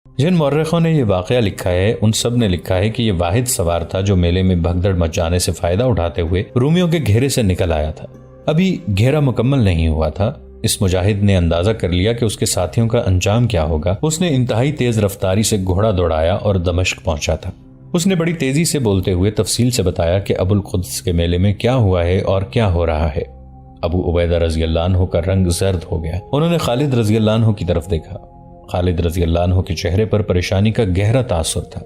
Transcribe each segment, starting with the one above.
جن مورخوں نے یہ واقعہ لکھا ہے ان سب نے لکھا ہے کہ یہ واحد سوار تھا جو میلے میں بھگدڑ مچ جانے سے فائدہ اٹھاتے ہوئے رومیوں کے گھیرے سے نکل آیا تھا۔ ابھی گھیرا مکمل نہیں ہوا تھا۔ اس مجاہد نے اندازہ کر لیا کہ اس کے ساتھیوں کا انجام کیا ہوگا۔ اس نے انتہائی تیز رفتاری سے گھوڑا دوڑایا اور دمشق پہنچا تھا۔ اس نے بڑی تیزی سے بولتے ہوئے تفصیل سے بتایا کہ ابو القدس کے میلے میں کیا ہوا ہے اور کیا ہو رہا ہے۔ ابو عبیدہ رضی اللہ عنہ کا رنگ زرد ہو گیا۔ انہوں نے خالد رضی اللہ عنہ کی طرف دیکھا۔ خالد رضی اللہ عنہ کے چہرے پر پریشانی کا گہرا تاثر تھا۔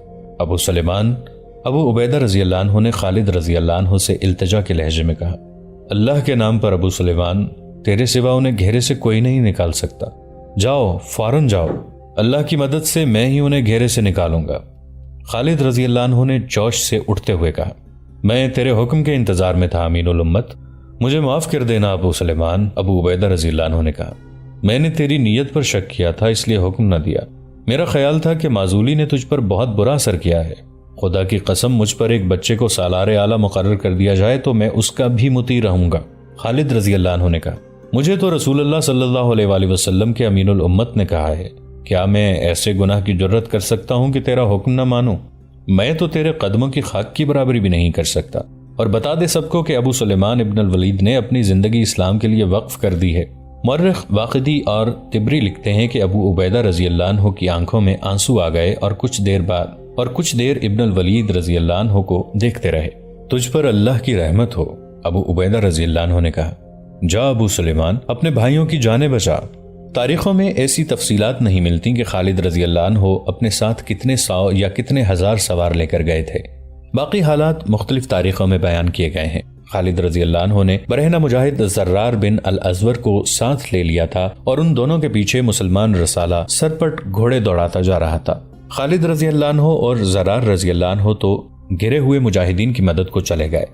ابو عبیدہ رضی اللہ عنہ نے خالد رضی اللہ عنہ سے التجا کے لہجے میں کہا، اللہ کے نام پر ابو سلیمان، تیرے سوا انہیں گھیرے سے کوئی نہیں نکال سکتا۔ جاؤ، فوراً جاؤ، اللہ کی مدد سے میں ہی انہیں گھیرے سے نکالوں گا۔ خالد رضی اللہ عنہ نے جوش سے اٹھتے ہوئے کہا، میں تیرے حکم کے انتظار میں تھا امین الامت، مجھے معاف کر دینا ابو سلیمان۔ ابو عبیدہ رضی اللہ عنہ نے کہا، میں نے تیری نیت پر شک کیا تھا اس لیے حکم نہ دیا۔ میرا خیال تھا کہ معزولی نے تجھ پر بہت برا اثر کیا ہے۔ خدا کی قسم مجھ پر ایک بچے کو سالار اعلیٰ مقرر کر دیا جائے تو میں اس کا بھی مطیع رہوں گا۔ خالد رضی اللہ عنہ نے کہا، مجھے تو رسول اللہ صلی اللہ علیہ وآلہ وسلم کے امین الامت نے کہا ہے، کیا میں ایسے گناہ کی جرت کر سکتا ہوں کہ تیرا حکم نہ مانوں؟ میں تو تیرے قدموں کی خاک کی برابری بھی نہیں کر سکتا۔ اور بتا دے سب کو کہ ابو سلیمان ابن الولید نے اپنی زندگی اسلام کے لیے وقف کر دی ہے۔ مورخ واقدی اور طبری لکھتے ہیں کہ ابو عبیدہ رضی اللہ عنہ کی آنکھوں میں آنسو آ گئے اور کچھ دیر ابن الولید رضی اللہ عنہ کو دیکھتے رہے۔ تجھ پر اللہ کی رحمت ہو، ابو عبیدہ رضی اللہ عنہ نے کہا۔ جا ابو سلیمان، اپنے بھائیوں کی جانیں بچا۔ تاریخوں میں ایسی تفصیلات نہیں ملتی کہ خالد رضی اللہ عنہ اپنے ساتھ کتنے سو یا کتنے ہزار سوار لے کر گئے تھے۔ باقی حالات مختلف تاریخوں میں بیان کیے گئے ہیں۔ خالد رضی اللہ عنہ نے برہنہ مجاہد زرار بن الازور کو ساتھ لے لیا تھا اور ان دونوں کے پیچھے مسلمان رسالہ سرپٹ گھوڑے دوڑاتا جا رہا تھا۔ خالد رضی اللہ عنہ اور زرار رضی اللہ عنہ تو گرے ہوئے مجاہدین کی مدد کو چلے گئے۔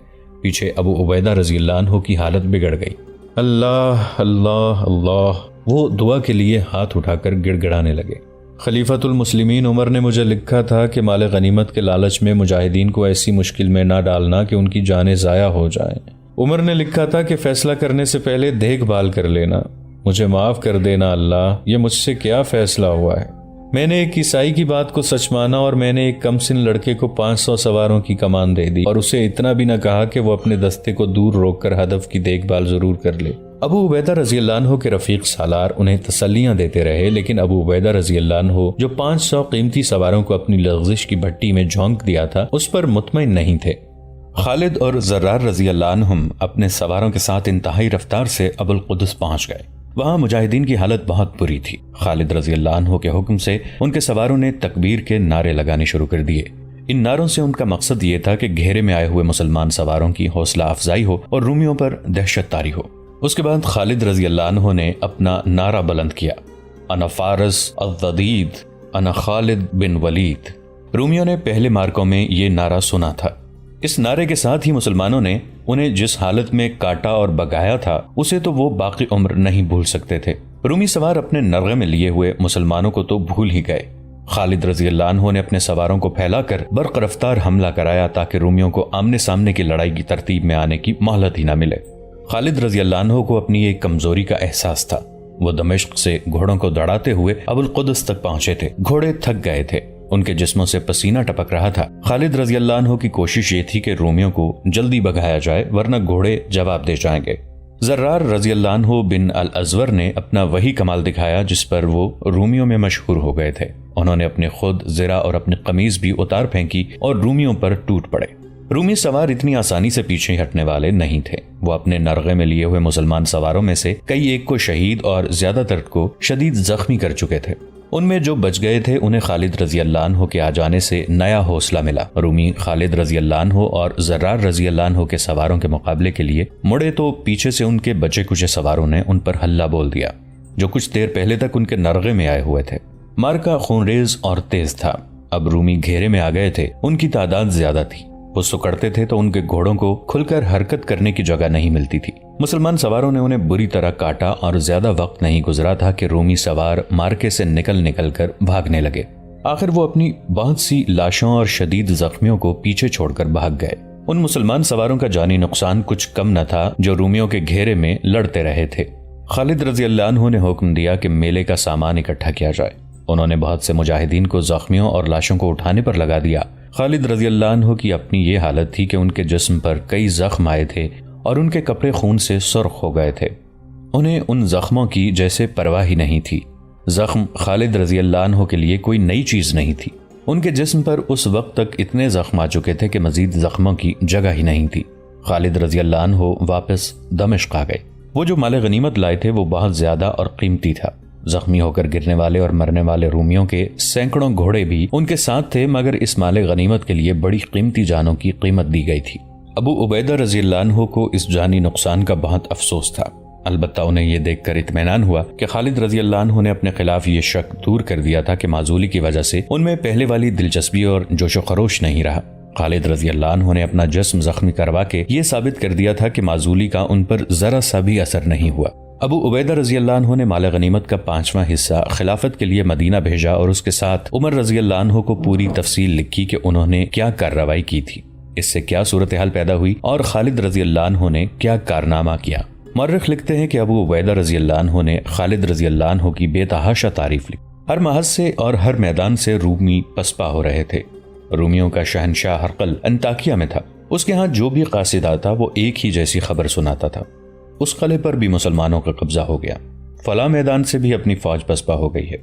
پیچھے ابو عبیدہ رضی اللہ عنہ کی حالت بگڑ گئی۔ اللہ اللہ اللہ، وہ دعا کے لیے ہاتھ اٹھا کر گڑ گڑانے لگے۔ خلیفۃ المسلمین عمر نے مجھے لکھا تھا کہ مال غنیمت کے لالچ میں مجاہدین کو ایسی مشکل میں نہ ڈالنا کہ ان کی جانیں ضائع ہو جائیں۔ عمر نے لکھا تھا کہ فیصلہ کرنے سے پہلے دیکھ بھال کر لینا۔ مجھے معاف کر دینا اللہ، یہ مجھ سے کیا فیصلہ ہوا ہے۔ میں نے ایک عیسائی کی بات کو سچ مانا اور میں نے ایک کم سن لڑکے کو 500 سواروں کی کمان دے دی اور اسے اتنا بھی نہ کہا کہ وہ اپنے دستے کو دور روک کر ہدف کی دیکھ بھال ضرور کر لے۔ ابو عبیدہ رضی اللہ عنہ کے رفیق سالار انہیں تسلیاں دیتے رہے، لیکن ابو عبیدہ رضی اللہ عنہ جو 500 قیمتی سواروں کو اپنی لغزش کی بھٹی میں جھونک دیا تھا اس پر مطمئن نہیں تھے۔ خالد اور زرار رضی اللہ عنہم اپنے سواروں کے ساتھ انتہائی رفتار سے ابو القدس پہنچ گئے۔ وہاں مجاہدین کی حالت بہت بری تھی۔ خالد رضی اللہ عنہ کے حکم سے ان کے سواروں نے تکبیر کے نعرے لگانے شروع کر دیے۔ ان نعروں سے ان کا مقصد یہ تھا کہ گھیرے میں آئے ہوئے مسلمان سواروں کی حوصلہ افزائی ہو اور رومیوں پر دہشت طاری ہو۔ اس کے بعد خالد رضی اللہ عنہ نے اپنا نعرہ بلند کیا، انا فارس الضدید، انا خالد بن ولید۔ رومیوں نے پہلے مارکوں میں یہ نعرہ سنا تھا۔ اس نعرے کے ساتھ ہی مسلمانوں نے انہیں جس حالت میں کاٹا اور بگایا تھا اسے تو وہ باقی عمر نہیں بھول سکتے تھے۔ رومی سوار اپنے نرغے میں لیے ہوئے مسلمانوں کو تو بھول ہی گئے۔ خالد رضی اللہ عنہ نے اپنے سواروں کو پھیلا کر برق رفتار حملہ کرایا تاکہ رومیوں کو آمنے سامنے کی لڑائی کی ترتیب میں آنے کی مہلت ہی نہ ملے۔ خالد رضی اللہ عنہ کو اپنی ایک کمزوری کا احساس تھا۔ وہ دمشق سے گھوڑوں کو دوڑاتے ہوئے ابو القدس تک پہنچے تھے۔ گھوڑے تھک گئے تھے، ان کے جسموں سے پسینہ ٹپک رہا تھا۔ خالد رضی اللہ عنہ کی کوشش یہ تھی کہ رومیوں کو جلدی بگایا جائے ورنہ گھوڑے جواب دے جائیں گے۔ زرار رضی اللہ عنہ بن الازور نے اپنا وہی کمال دکھایا جس پر وہ رومیوں میں مشہور ہو گئے تھے۔ انہوں نے اپنے خود زرہ اور اپنی قمیض بھی اتار پھینکی اور رومیوں پر ٹوٹ پڑے۔ رومی سوار اتنی آسانی سے پیچھے ہٹنے والے نہیں تھے۔ وہ اپنے نرغے میں لیے ہوئے مسلمان سواروں میں سے کئی ایک کو شہید اور زیادہ تر کو شدید زخمی کر چکے تھے۔ ان میں جو بچ گئے تھے انہیں خالد رضی اللہ عنہ کے آ جانے سے نیا حوصلہ ملا۔ رومی خالد رضی اللہ عنہ اور زرار رضی اللہ عنہ کے سواروں کے مقابلے کے لیے مڑے تو پیچھے سے ان کے بچے کچے سواروں نے ان پر حلہ بول دیا جو کچھ دیر پہلے تک ان کے نرغے میں آئے ہوئے تھے۔ مارکا خونریز اور تیز تھا۔ اب رومی گھیرے میں آ گئے تھے، ان کی تعداد زیادہ تھی۔ وہ سکڑتے تھے تو ان کے گھوڑوں کو کھل کر حرکت کرنے کی جگہ نہیں ملتی تھی۔ مسلمان سواروں نے انہیں بری طرح کاٹا اور زیادہ وقت نہیں گزرا تھا کہ رومی سوار مارکے سے نکل کر بھاگنے لگے۔ آخر وہ اپنی بہت سی لاشوں اور شدید زخمیوں کو پیچھے چھوڑ کر بھاگ گئے۔ ان مسلمان سواروں کا جانی نقصان کچھ کم نہ تھا جو رومیوں کے گھیرے میں لڑتے رہے تھے۔ خالد رضی اللہ عنہ نے حکم دیا کہ میلے کا سامان اکٹھا کیا جائے۔ انہوں نے بہت سے مجاہدین کو زخمیوں اور لاشوں کو اٹھانے پر لگا دیا۔ خالد رضی اللہ عنہ کی اپنی یہ حالت تھی کہ ان کے جسم پر کئی زخم آئے تھے اور ان کے کپڑے خون سے سرخ ہو گئے تھے۔ انہیں ان زخموں کی جیسے پرواہ ہی نہیں تھی۔ زخم خالد رضی اللہ عنہ کے لیے کوئی نئی چیز نہیں تھی۔ ان کے جسم پر اس وقت تک اتنے زخم آ چکے تھے کہ مزید زخموں کی جگہ ہی نہیں تھی۔ خالد رضی اللہ عنہ واپس دمشق آ گئے۔ وہ جو مال غنیمت لائے تھے وہ بہت زیادہ اور قیمتی تھا۔ زخمی ہو کر گرنے والے اور مرنے والے رومیوں کے سینکڑوں گھوڑے بھی ان کے ساتھ تھے، مگر اس مال غنیمت کے لیے بڑی قیمتی جانوں کی قیمت دی گئی تھی۔ ابو عبیدہ رضی اللہ عنہ کو اس جانی نقصان کا بہت افسوس تھا، البتہ انہیں یہ دیکھ کر اطمینان ہوا کہ خالد رضی اللہ عنہ نے اپنے خلاف یہ شک دور کر دیا تھا کہ معزولی کی وجہ سے ان میں پہلے والی دلچسپی اور جوش و خروش نہیں رہا۔ خالد رضی اللہ عنہ نے اپنا جسم زخمی کروا کے یہ ثابت کر دیا تھا کہ معزولی کا ان پر ذرا سا بھی اثر نہیں ہوا۔ ابو عبیدہ رضی اللہ عنہ نے مال غنیمت کا 5واں حصہ خلافت کے لیے مدینہ بھیجا اور اس کے ساتھ عمر رضی اللہ عنہ کو پوری تفصیل لکھی کہ انہوں نے کیا کارروائی کی تھی، اس سے کیا صورتحال پیدا ہوئی اور خالد رضی اللہ عنہ نے کیا کارنامہ کیا۔ مورخ لکھتے ہیں کہ ابو عبیدہ رضی اللہ عنہ نے خالد رضی اللہ عنہ کی بے تحاشا تعریف لکھی۔ ہر محض سے اور ہر میدان سے رومی پسپا ہو رہے تھے۔ رومیوں کا شہنشاہ ہرقل انطاکیہ میں تھا۔ اس کے ہاں جو بھی قاصد آتا وہ ایک ہی جیسی خبر سناتا تھا۔ اس قلعے پر بھی مسلمانوں کا قبضہ ہو گیا، فلاں میدان سے بھی اپنی فوج پسپا ہو گئی ہے،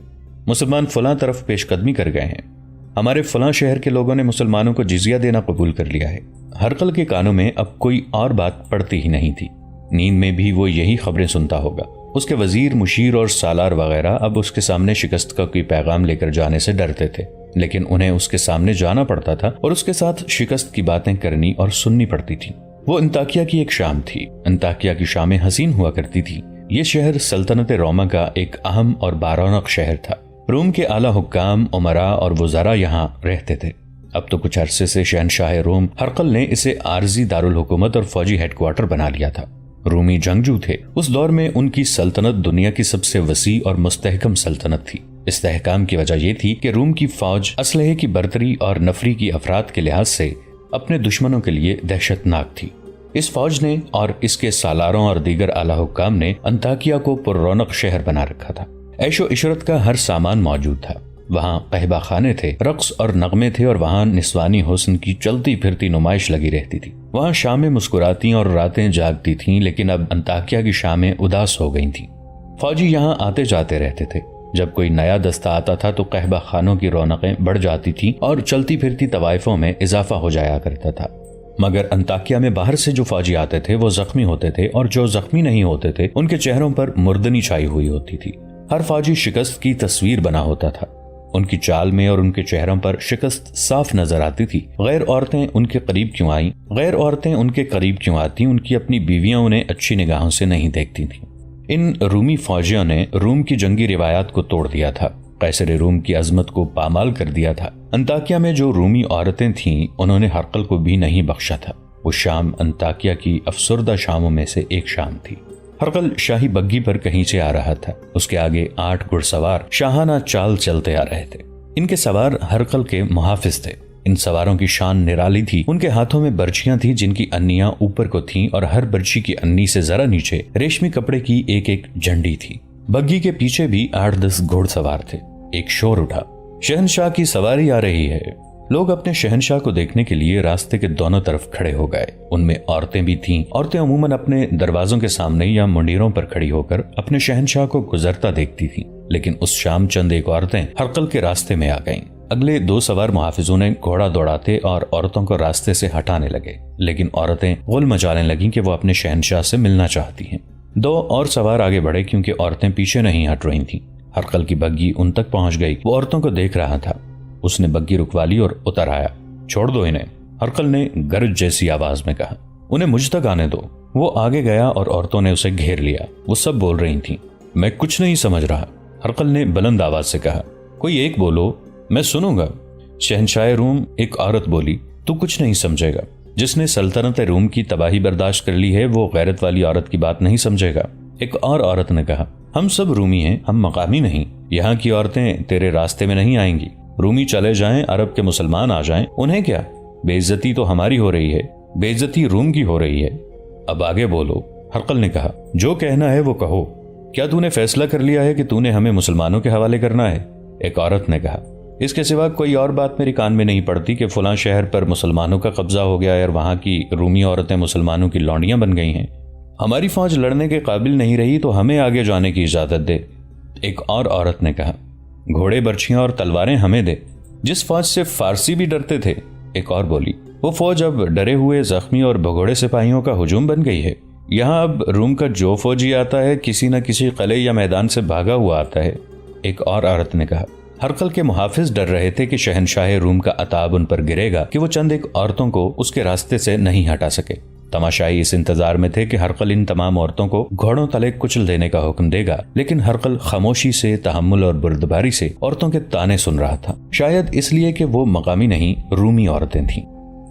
مسلمان فلاں طرف پیش قدمی کر گئے ہیں، ہمارے فلاں شہر کے لوگوں نے مسلمانوں کو جزیہ دینا قبول کر لیا ہے۔ ہرقل کے کانوں میں اب کوئی اور بات پڑتی ہی نہیں تھی، نیند میں بھی وہ یہی خبریں سنتا ہوگا۔ اس کے وزیر، مشیر اور سالار وغیرہ اب اس کے سامنے شکست کا کوئی پیغام لے کر جانے سے ڈرتے تھے، لیکن انہیں اس کے سامنے جانا پڑتا تھا اور اس کے ساتھ شکست کی باتیں کرنی اور سننی پڑتی تھی۔ وہ انطاکیہ کی ایک شام تھی۔ انطاکیہ کی شامیں حسین ہوا کرتی تھی۔ یہ شہر سلطنت روما کا ایک اہم اور بارونق شہر تھا۔ روم کے اعلیٰ حکام، امراء اور وزراء یہاں رہتے تھے۔ اب تو کچھ عرصے سے شہنشاہ روم ہرقل نے اسے عارضی دارالحکومت اور فوجی ہیڈ کوارٹر بنا لیا تھا۔ رومی جنگجو تھے۔ اس دور میں ان کی سلطنت دنیا کی سب سے وسیع اور مستحکم سلطنت تھی۔ استحکام کی وجہ یہ تھی کہ روم کی فوج اسلحے کی برتری اور نفری کی افراد کے لحاظ سے اپنے دشمنوں کے لیے دہشت ناک تھی۔ اس فوج نے اور اس کے سالاروں اور دیگر اعلیٰ حکام نے انطاکیہ کو پر رونق شہر بنا رکھا تھا۔ عیش و عشرت کا ہر سامان موجود تھا۔ وہاں قہبہ خانے تھے، رقص اور نغمے تھے اور وہاں نسوانی حسن کی چلتی پھرتی نمائش لگی رہتی تھی۔ وہاں شامیں مسکراتی اور راتیں جاگتی تھیں، لیکن اب انطاکیہ کی شامیں اداس ہو گئی تھیں۔ فوجی یہاں آتے جاتے رہتے تھے۔ جب کوئی نیا دستہ آتا تھا تو قہبہ خانوں کی رونقیں بڑھ جاتی تھیں اور چلتی پھرتی طوائفوں میں اضافہ ہو جایا کرتا تھا۔ مگر انطاکیہ میں باہر سے جو فوجی آتے تھے وہ زخمی ہوتے تھے، اور جو زخمی نہیں ہوتے تھے ان کے چہروں پر مردنی چھائی ہوئی ہوتی تھی۔ ہر فوجی شکست کی تصویر بنا ہوتا تھا۔ ان کی چال میں اور ان کے چہروں پر شکست صاف نظر آتی تھی۔ غیر عورتیں ان کے قریب کیوں آئیں؟ غیر عورتیں ان کے قریب کیوں آتی؟ ان کی اپنی بیویاں انہیں اچھی نگاہوں سے نہیں دیکھتی تھیں۔ ان رومی فوجیوں نے روم کی جنگی روایات کو توڑ دیا تھا، قیصر روم کی عظمت کو پامال کر دیا تھا۔ انطاکیہ میں جو رومی عورتیں تھیں انہوں نے ہرقل کو بھی نہیں بخشا تھا۔ وہ شام انطاکیہ کی افسردہ شاموں میں سے ایک شام تھی۔ ہرقل شاہی بگھی پر کہیں سے آ رہا تھا۔ اس کے آگے 8 گھڑ سوار شاہانہ چال چلتے آ رہے تھے۔ ان کے سوار ہرقل کے محافظ تھے۔ ان سواروں کی شان نرالی تھی۔ ان کے ہاتھوں میں برچیاں تھیں جن کی انیاں اوپر کو تھیں اور ہر برچی کی انی سے ذرا نیچے ریشمی کپڑے کی ایک ایک جھنڈی تھی۔ بگھی کے پیچھے بھی 8-10 گھوڑ سوار تھے۔ ایک شور اٹھا، شہنشاہ کی سواری آ رہی ہے۔ لوگ اپنے شہنشاہ کو دیکھنے کے لیے راستے کے دونوں طرف کھڑے ہو گئے۔ ان میں عورتیں بھی تھیں۔ عورتیں عموماً اپنے دروازوں کے سامنے یا منڈیروں پر کھڑی ہو کر اپنے شہنشاہ کو گزرتا دیکھتی تھیں، لیکن اس شام چند ایک عورتیں ہرقل کے راستے میں آ گئیں۔ اگلے 2 سوار محافظوں نے گھوڑا دوڑاتے اور عورتوں کو راستے سے ہٹانے لگے، لیکن عورتیں غل مچانے لگیں کہ وہ اپنے شہنشاہ سے ملنا چاہتی ہیں۔ 2 اور سوار آگے بڑھے کیونکہ عورتیں پیچھے نہیں ہٹ رہی تھیں۔ ہرقل کی بگھی ان تک پہنچ گئی۔ وہ عورتوں کو دیکھ رہا تھا۔ اس نے بگھی رکوا لی اور اتر آیا۔ چھوڑ دو انہیں، ہرقل نے گرج جیسی آواز میں کہا۔ انہیں مجھ تک آنے دو۔ وہ آگے گیا اور عورتوں نے اسے گھیر لیا۔ وہ سب بول رہی تھیں۔ میں کچھ نہیں سمجھ رہا، ہرقل نے بلند آواز سے کہا۔ کوئی ایک بولو، میں سنوں گا۔ شہنشاہ روم ایک عورت بولی۔ تو کچھ نہیں سمجھے گا۔ جس نے سلطنت روم کی تباہی برداشت کر لی ہے وہ غیرت والی عورت کی بات نہیں سمجھے گا۔ ایک اور عورت نے کہا، ہم سب رومی ہیں، ہم مقامی نہیں۔ یہاں کی عورتیں تیرے راستے میں نہیں آئیں گی۔ رومی چلے جائیں، عرب کے مسلمان آ جائیں، انہیں کیا؟ بے عزتی تو ہماری ہو رہی ہے، بے عزتی روم کی ہو رہی ہے۔ اب آگے بولو، ہرقل نے کہا۔ جو کہنا ہے وہ کہو۔ کیا تو نے فیصلہ کر لیا ہے کہ تو نے ہمیں مسلمانوں کے حوالے کرنا ہے؟ ایک عورت نے کہا۔ اس کے سوا کوئی اور بات میری کان میں نہیں پڑتی کہ فلاں شہر پر مسلمانوں کا قبضہ ہو گیا ہے اور وہاں کی رومی عورتیں مسلمانوں کی لونڈیاں بن گئی ہیں۔ ہماری فوج لڑنے کے قابل نہیں رہی تو ہمیں آگے جانے کی اجازت دے۔ ایک اور عورت نے کہا۔ گھوڑے، برچھیاں اور تلواریں ہمیں دے، جس فوج سے فارسی بھی ڈرتے تھے۔ ایک اور بولی۔ وہ فوج اب ڈرے ہوئے زخمی اور بھگوڑے سپاہیوں کا ہجوم بن گئی ہے۔ یہاں اب روم کا جو فوجی آتا ہے کسی نہ کسی قلعے یا میدان سے بھاگا ہوا آتا ہے۔ ایک اور عورت نے کہا۔ ہرقل کے محافظ ڈر رہے تھے کہ شہنشاہ روم کا عتاب ان پر گرے گا کہ وہ چند ایک عورتوں کو اس کے راستے سے نہیں ہٹا سکے۔ تماشائی اس انتظار میں تھے کہ ہرقل ان تمام عورتوں کو گھوڑوں تلے کچل دینے کا حکم دے گا، لیکن ہرقل خاموشی سے، تحمل اور بردباری سے عورتوں کے تانے سن رہا تھا، شاید اس لیے کہ وہ مقامی نہیں، رومی عورتیں تھیں۔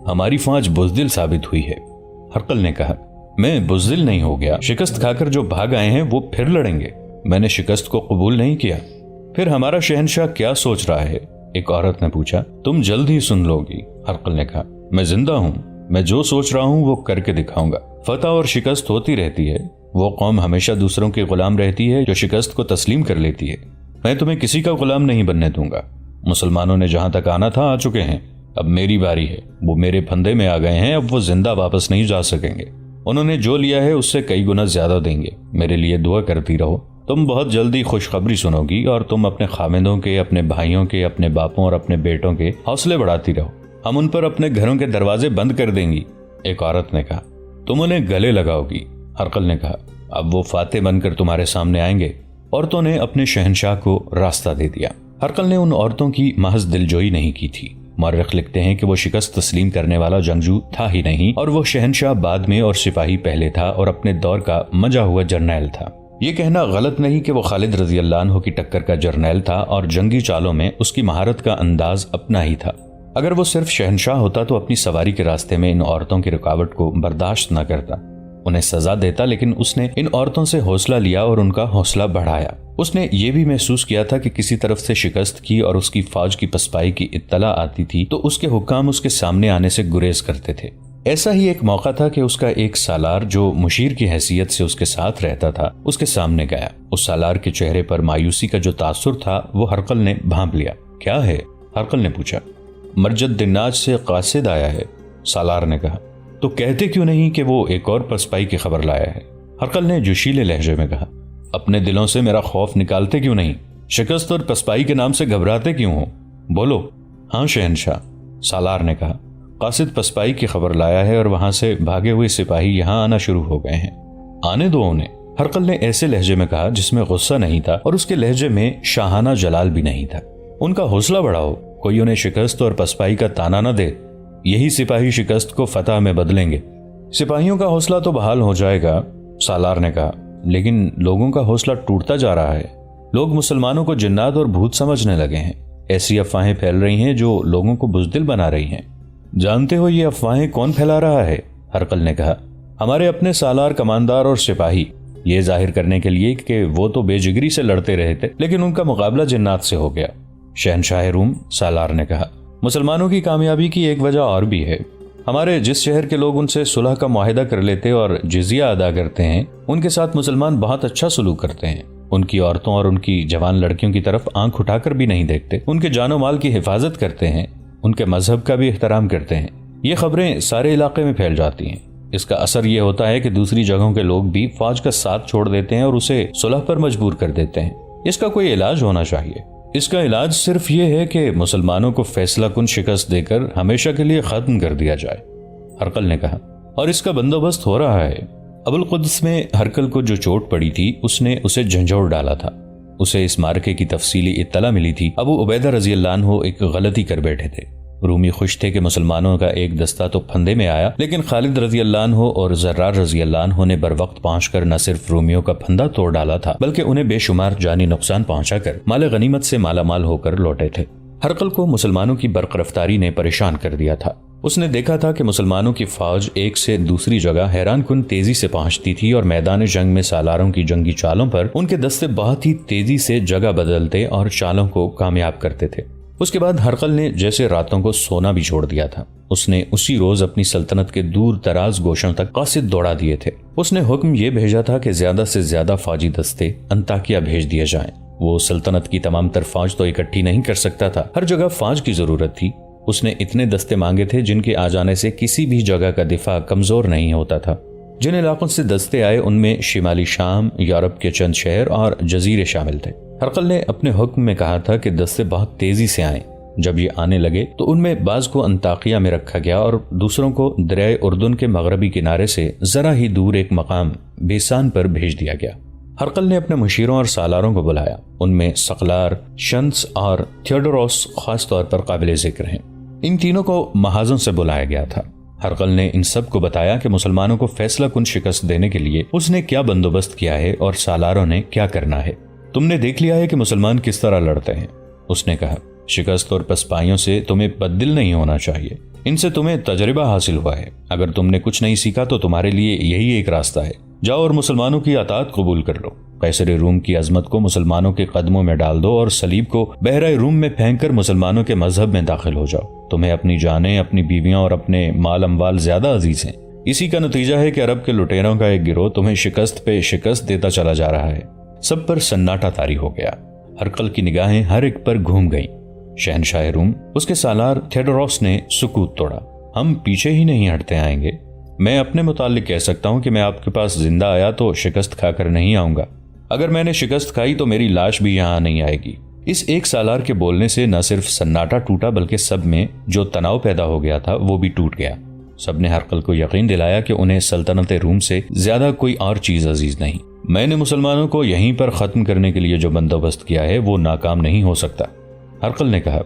ہماری فوج بزدل ثابت ہوئی ہے، ہرقل نے کہا۔ میں بزدل نہیں ہو گیا، شکست کھا کر جو بھاگ آئے ہیں وہ پھر لڑیں گے۔ میں نے شکست کو قبول نہیں کیا۔ پھر ہمارا شہنشاہ کیا سوچ رہا ہے؟ ایک عورت نے پوچھا۔ تم جلد ہی سن لو گی، ہرقل نے کہا۔ میں زندہ ہوں، میں جو سوچ رہا ہوں وہ کر کے دکھاؤں گا۔ فتح اور شکست ہوتی رہتی ہے، وہ قوم ہمیشہ دوسروں کے غلام رہتی ہے جو شکست کو تسلیم کر لیتی ہے۔ میں تمہیں کسی کا غلام نہیں بننے دوں گا۔ مسلمانوں نے جہاں تک آنا تھا آ چکے ہیں، اب میری باری ہے۔ وہ میرے پھندے میں آ گئے ہیں، اب وہ زندہ واپس نہیں جا سکیں گے۔ انہوں نے جو لیا ہے اس سے کئی گنا زیادہ دیں گے۔ میرے لیے دعا کرتی رہو، تم بہت جلدی خوشخبری سنو گی اور تم اپنے خامندوں کے، اپنے بھائیوں کے، اپنے باپوں اور اپنے بیٹوں کے حوصلے بڑھاتی رہو۔ ہم ان پر اپنے گھروں کے دروازے بند کر دیں گی۔ ایک عورت نے کہا۔ تم انہیں گلے لگاؤ گی، ہرقل نے کہا۔ اب وہ فاتح بن کر تمہارے سامنے آئیں گے۔ عورتوں نے اپنے شہنشاہ کو راستہ دے دیا۔ ہرقل نے ان عورتوں کی محض دلجوئی نہیں کی تھی۔ مورخ لکھتے ہیں کہ وہ شکست تسلیم کرنے والا جنگجو تھا ہی نہیں، اور وہ شہنشاہ بعد میں اور سپاہی پہلے تھا اور اپنے دور کا مجا ہوا جرنیل تھا۔ یہ کہنا غلط نہیں کہ وہ خالد رضی اللہ عنہ کی ٹکر کا جرنیل تھا اور جنگی چالوں میں اس کی مہارت کا انداز اپنا ہی تھا۔ اگر وہ صرف شہنشاہ ہوتا تو اپنی سواری کے راستے میں ان عورتوں کی رکاوٹ کو برداشت نہ کرتا، انہیں سزا دیتا، لیکن اس نے ان عورتوں سے حوصلہ لیا اور ان کا حوصلہ بڑھایا۔ اس نے یہ بھی محسوس کیا تھا کہ کسی طرف سے شکست کی اور اس کی فوج کی پسپائی کی اطلاع آتی تھی تو اس کے حکام اس کے سامنے آنے سے گریز کرتے تھے۔ ایسا ہی ایک موقع تھا کہ اس کا ایک سالار جو مشیر کی حیثیت سے اس کے ساتھ رہتا تھا اس کے سامنے گیا۔ اس سالار کے چہرے پر مایوسی کا جو تاثر تھا وہ ہرقل نے بھانپ لیا۔ کیا ہے؟ ہرقل نے پوچھا۔ مرجد دناج سے قاصد آیا ہے، سالار نے کہا۔ تو کہتے کیوں نہیں کہ وہ ایک اور پسپائی کی خبر لایا ہے؟ ہرقل نے جوشیلے لہجے میں کہا۔ اپنے دلوں سے میرا خوف نکالتے کیوں نہیں؟ شکست اور پسپائی کے نام سے گھبراتے کیوں ہو؟ بولو۔ ہاں شہنشاہ، سالار نے کہا۔ قاصد پسپائی کی خبر لایا ہے اور وہاں سے بھاگے ہوئے سپاہی یہاں آنا شروع ہو گئے ہیں۔ آنے دو انہیں، ہرقل نے ایسے لہجے میں کہا جس میں غصہ نہیں تھا اور اس کے لہجے میں شاہانہ جلال بھی نہیں تھا۔ ان کا حوصلہ بڑھاؤ، کوئی انہیں شکست اور پسپائی کا تانا نہ دے، یہی سپاہی شکست کو فتح میں بدلیں گے۔ سپاہیوں کا حوصلہ تو بحال ہو جائے گا، سالار نے کہا، لیکن لوگوں کا حوصلہ ٹوٹتا جا رہا ہے۔ لوگ مسلمانوں کو جنات اور بھوت سمجھنے لگے ہیں۔ ایسی افواہیں پھیل رہی ہیں جو لوگوں کو بزدل بنا رہی ہیں۔ جانتے ہو یہ افواہیں کون پھیلا رہا ہے؟ ہرقل نے کہا۔ ہمارے اپنے سالار، کماندار اور سپاہی، یہ ظاہر کرنے کے لیے کہ وہ تو بے جگری سے لڑتے رہے تھے لیکن ان کا مقابلہ جنات سے ہو گیا۔ شہنشاہ روم، سالار نے کہا، مسلمانوں کی کامیابی کی ایک وجہ اور بھی ہے۔ ہمارے جس شہر کے لوگ ان سے صلح کا معاہدہ کر لیتے اور جزیہ ادا کرتے ہیں، ان کے ساتھ مسلمان بہت اچھا سلوک کرتے ہیں۔ ان کی عورتوں اور ان کی جوان لڑکیوں کی طرف آنکھ اٹھا کر بھی نہیں دیکھتے، ان کے جان و مال کی حفاظت کرتے ہیں، ان کے مذہب کا بھی احترام کرتے ہیں۔ یہ خبریں سارے علاقے میں پھیل جاتی ہیں۔ اس کا اثر یہ ہوتا ہے کہ دوسری جگہوں کے لوگ بھی فوج کا ساتھ چھوڑ دیتے ہیں اور اسے صلح پر مجبور کر دیتے ہیں۔ اس کا کوئی علاج ہونا چاہیے۔ اس کا علاج صرف یہ ہے کہ مسلمانوں کو فیصلہ کن شکست دے کر ہمیشہ کے لیے ختم کر دیا جائے، ہرقل نے کہا، اور اس کا بندوبست ہو رہا ہے۔ ابو القدس میں ہرقل کو جو چوٹ پڑی تھی اس نے اسے جھنجھوڑ ڈالا تھا۔ اسے اس مارکے کی تفصیلی اطلاع ملی تھی۔ ابو عبیدہ رضی اللہ عنہ ایک غلطی کر بیٹھے تھے۔ رومی خوش تھے کہ مسلمانوں کا ایک دستہ تو پھندے میں آیا، لیکن خالد رضی اللہ عنہ اور زرار رضی اللہ عنہ نے بر وقت پہنچ کر نہ صرف رومیوں کا پھندا توڑ ڈالا تھا بلکہ انہیں بے شمار جانی نقصان پہنچا کر مال غنیمت سے مالا مال ہو کر لوٹے تھے۔ ہرقل کو مسلمانوں کی برق رفتاری نے پریشان کر دیا تھا۔ اس نے دیکھا تھا کہ مسلمانوں کی فوج ایک سے دوسری جگہ حیران کن تیزی سے پہنچتی تھی اور میدان جنگ میں سالاروں کی جنگی چالوں پر ان کے دستے بہت ہی تیزی سے جگہ بدلتے اور چالوں کو کامیاب کرتے تھے۔ اس کے بعد ہرقل نے جیسے راتوں کو سونا بھی چھوڑ دیا تھا۔ اس نے اسی روز اپنی سلطنت کے دور دراز گوشوں تک قاصد دوڑا دیے تھے۔ اس نے حکم یہ بھیجا تھا کہ زیادہ سے زیادہ فوجی دستے انطاکیہ بھیج دیے جائیں۔ وہ سلطنت کی تمام تر فوج تو اکٹھی نہیں کر سکتا تھا، ہر جگہ فوج کی ضرورت تھی۔ اس نے اتنے دستے مانگے تھے جن کے آ جانے سے کسی بھی جگہ کا دفاع کمزور نہیں ہوتا تھا۔ جن علاقوں سے دستے آئے ان میں شمالی شام، یورپ کے چند شہر اور جزیرے شامل تھے۔ ہرقل نے اپنے حکم میں کہا تھا کہ دستے بہت تیزی سے آئیں۔ جب یہ آنے لگے تو ان میں بعض کو انطاکیہ میں رکھا گیا اور دوسروں کو دریائے اردن کے مغربی کنارے سے ذرا ہی دور ایک مقام بیسان پر بھیج دیا گیا۔ ہرقل نے اپنے مشیروں اور سالاروں کو بلایا۔ ان میں سقلار، شنس اور تھیوڈوروس خاص طور پر قابل ذکر ہیں۔ ان تینوں کو محاذوں سے بلایا گیا تھا۔ ہرقل نے ان سب کو بتایا کہ مسلمانوں کو فیصلہ کن شکست دینے کے لیے اس نے کیا بندوبست کیا ہے اور سالاروں نے کیا کرنا ہے۔ تم نے دیکھ لیا ہے کہ مسلمان کس طرح لڑتے ہیں، اس نے کہا۔ شکست اور پسپائیوں سے تمہیں بددل نہیں ہونا چاہیے، ان سے تمہیں تجربہ حاصل ہوا ہے۔ اگر تم نے کچھ نہیں سیکھا تو تمہارے لیے یہی ایک راستہ ہے، جاؤ اور مسلمانوں کی اطاعت قبول کر لو۔ قیصر روم کی عظمت کو مسلمانوں کے قدموں میں ڈال دو اور صلیب کو بحرہ روم میں پھینک کر مسلمانوں کے مذہب میں داخل ہو جاؤ۔ تمہیں اپنی جانیں، اپنی بیویاں اور اپنے مال اموال زیادہ عزیز ہیں۔ اسی کا نتیجہ ہے کہ عرب کے لٹیروں کا ایک گروہ تمہیں شکست پہ شکست دیتا چلا جا رہا ہے۔ سب پر سناٹا طاری ہو گیا۔ ہرقل کی نگاہیں ہر ایک پر گھوم گئیں۔ شہنشاہ روم، اس کے سالار تھیوڈوروس نے سکوت توڑا۔ ہم پیچھے ہی نہیں ہٹتے آئیں گے۔ میں اپنے متعلق کہہ سکتا ہوں کہ میں آپ کے پاس زندہ آیا تو شکست کھا کر نہیں آؤں گا۔ اگر میں نے شکست کھائی تو میری لاش بھی یہاں نہیں آئے گی۔ اس ایک سالار کے بولنے سے نہ صرف سناٹا ٹوٹا بلکہ سب میں جو تناؤ پیدا ہو گیا تھا وہ بھی ٹوٹ گیا۔ سب نے ہرقل کو یقین دلایا کہ انہیں سلطنت روم سے زیادہ کوئی اور چیز عزیز نہیں۔ میں نے مسلمانوں کو یہیں پر ختم کرنے کے لیے جو بندوبست کیا ہے وہ ناکام نہیں ہو سکتا۔ ہرقل نے کہا،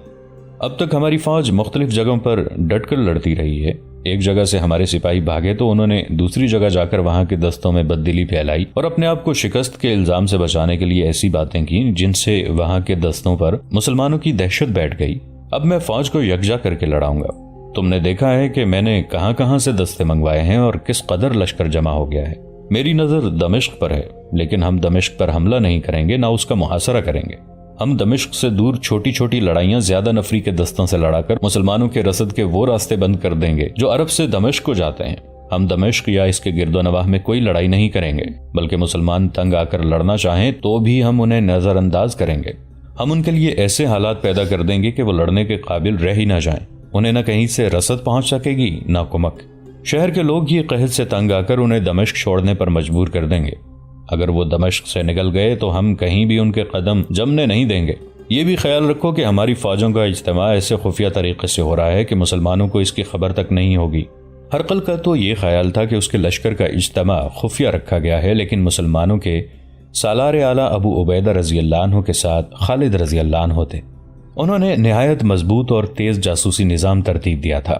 اب تک ہماری فوج مختلف جگہوں پر ڈٹ کر لڑتی رہی ہے۔ ایک جگہ سے ہمارے سپاہی بھاگے تو انہوں نے دوسری جگہ جا کر وہاں کے دستوں میں بددلی پھیلائی اور اپنے آپ کو شکست کے الزام سے بچانے کے لیے ایسی باتیں کی جن سے وہاں کے دستوں پر مسلمانوں کی دہشت بیٹھ گئی۔ اب میں فوج کو یکجا کر کے لڑاؤں گا۔ تم نے دیکھا ہے کہ میں نے کہاں کہاں سے دستے منگوائے ہیں اور کس قدر لشکر جمع ہو گیا ہے۔ میری نظر دمشق پر ہے، لیکن ہم دمشق پر حملہ نہیں کریں گے، نہ اس کا محاصرہ کریں گے۔ ہم دمشق سے دور چھوٹی چھوٹی لڑائیاں زیادہ نفری کے دستوں سے لڑا کر مسلمانوں کے رسد کے وہ راستے بند کر دیں گے جو عرب سے دمشق کو جاتے ہیں۔ ہم دمشق یا اس کے گرد و نواح میں کوئی لڑائی نہیں کریں گے، بلکہ مسلمان تنگ آ کر لڑنا چاہیں تو بھی ہم انہیں نظر انداز کریں گے۔ ہم ان کے لیے ایسے حالات پیدا کر دیں گے کہ وہ لڑنے کے قابل رہ ہی نہ جائیں۔ انہیں نہ کہیں سے رسد پہنچ سکے گی نہ کمک۔ شہر کے لوگ یہ قحط سے تنگ آ کر انہیں دمشق چھوڑنے پر مجبور کر دیں گے۔ اگر وہ دمشق سے نکل گئے تو ہم کہیں بھی ان کے قدم جمنے نہیں دیں گے۔ یہ بھی خیال رکھو کہ ہماری فوجوں کا اجتماع ایسے خفیہ طریقے سے ہو رہا ہے کہ مسلمانوں کو اس کی خبر تک نہیں ہوگی۔ ہرقل کا تو یہ خیال تھا کہ اس کے لشکر کا اجتماع خفیہ رکھا گیا ہے، لیکن مسلمانوں کے سالار اعلیٰ ابو عبیدہ رضی اللہ عنہ کے ساتھ خالد رضی اللہ عنہ تھے۔ انہوں نے نہایت مضبوط اور تیز جاسوسی نظام ترتیب دیا تھا۔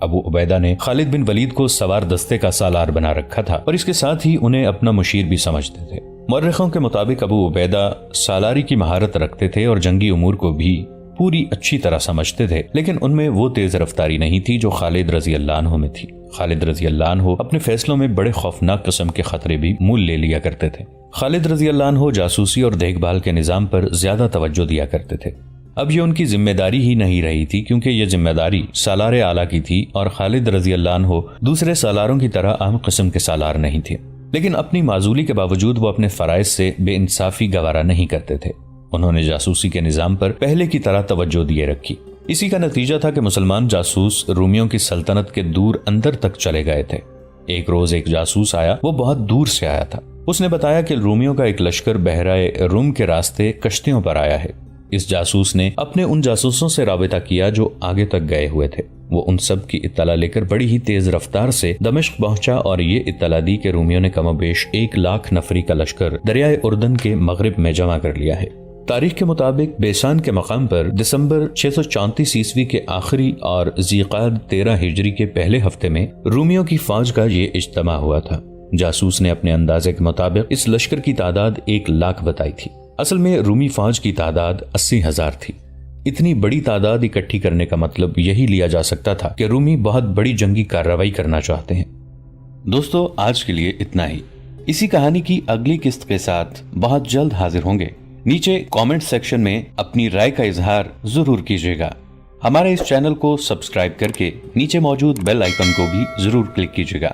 ابو عبیدہ نے خالد بن ولید کو سوار دستے کا سالار بنا رکھا تھا اور اس کے ساتھ ہی انہیں اپنا مشیر بھی سمجھتے تھے۔ مورخوں کے مطابق ابو عبیدہ سالاری کی مہارت رکھتے تھے اور جنگی امور کو بھی پوری اچھی طرح سمجھتے تھے، لیکن ان میں وہ تیز رفتاری نہیں تھی جو خالد رضی اللہ عنہ میں تھی۔ خالد رضی اللہ عنہ اپنے فیصلوں میں بڑے خوفناک قسم کے خطرے بھی مول لے لیا کرتے تھے۔ خالد رضی اللہ عنہ جاسوسی اور دیکھ بھال کے نظام پر زیادہ توجہ دیا کرتے تھے۔ اب یہ ان کی ذمہ داری ہی نہیں رہی تھی، کیونکہ یہ ذمہ داری سالار اعلیٰ کی تھی اور خالد رضی اللہ عنہ دوسرے سالاروں کی طرح عام قسم کے سالار نہیں تھے۔ لیکن اپنی معزولی کے باوجود وہ اپنے فرائض سے بے انصافی گوارا نہیں کرتے تھے۔ انہوں نے جاسوسی کے نظام پر پہلے کی طرح توجہ دیے رکھی۔ اسی کا نتیجہ تھا کہ مسلمان جاسوس رومیوں کی سلطنت کے دور اندر تک چلے گئے تھے۔ ایک روز ایک جاسوس آیا، وہ بہت دور سے آیا تھا۔ اس نے بتایا کہ رومیوں کا ایک لشکر بحرہ روم کے راستے کشتیوں پر آیا ہے۔ اس جاسوس نے اپنے ان جاسوسوں سے رابطہ کیا جو آگے تک گئے ہوئے تھے۔ وہ ان سب کی اطلاع لے کر بڑی ہی تیز رفتار سے دمشق پہنچا اور یہ اطلاع دی کہ رومیوں نے کم و بیش 1,00,000 نفری کا لشکر دریائے اردن کے مغرب میں جمع کر لیا ہے۔ تاریخ کے مطابق بیسان کے مقام پر دسمبر 634 عیسوی کے آخری اور ذیقعد 13 ہجری کے پہلے ہفتے میں رومیوں کی فوج کا یہ اجتماع ہوا تھا۔ جاسوس نے اپنے اندازے کے مطابق اس لشکر کی تعداد 1,00,000 بتائی تھی۔ اصل میں رومی فوج کی تعداد 80,000 تھی۔ اتنی بڑی تعداد اکٹھی کرنے کا مطلب یہی لیا جا سکتا تھا کہ رومی بہت بڑی جنگی کارروائی کرنا چاہتے ہیں۔ دوستو، آج کے لیے اتنا ہی۔ اسی کہانی کی اگلی قسط کے ساتھ بہت جلد حاضر ہوں گے۔ نیچے کامنٹ سیکشن میں اپنی رائے کا اظہار ضرور کیجیے گا۔ ہمارے اس چینل کو سبسکرائب کر کے نیچے موجود بیل آئیکن کو بھی ضرور کلک کیجیے گا